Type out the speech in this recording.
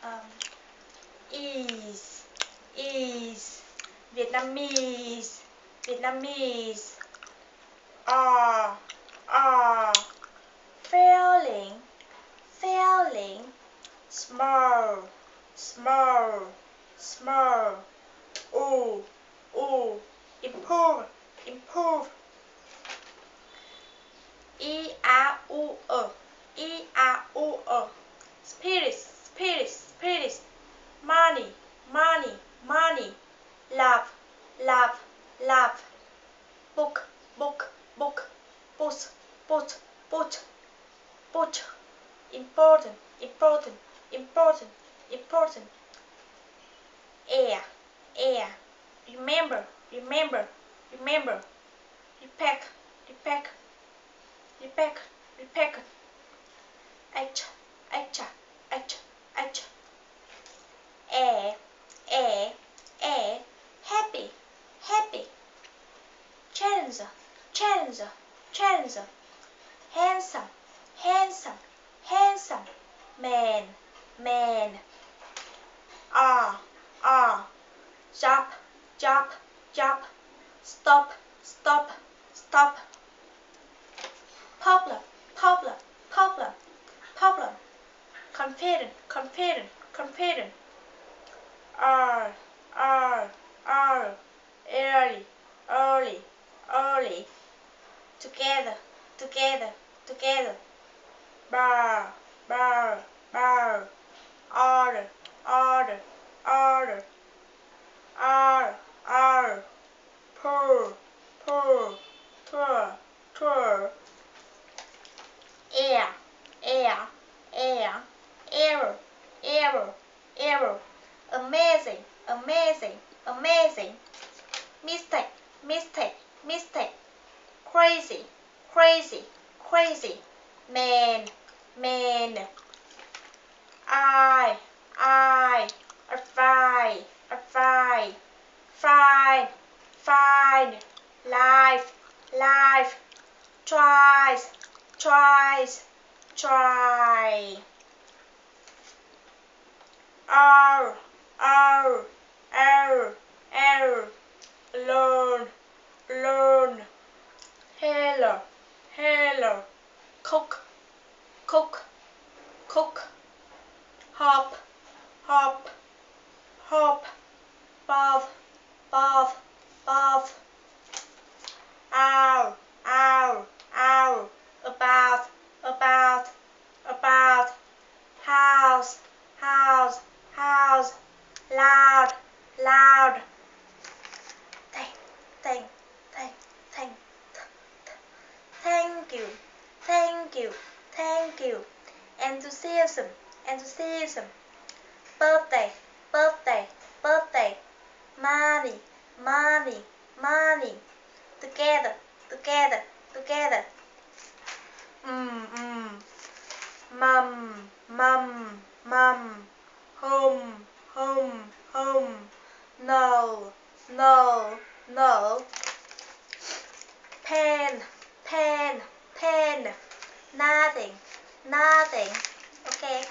um, is Vietnamese are failing small improve spirit money love book put important air remember repack h air happy challenger handsome man are job stop problem confident are early together bar order are poor tour air error amazing mistake crazy man I fine life tries try R learn hello cook hop bath ow about house loud thank you enthusiasm birthday money together mum home no pen nothing okay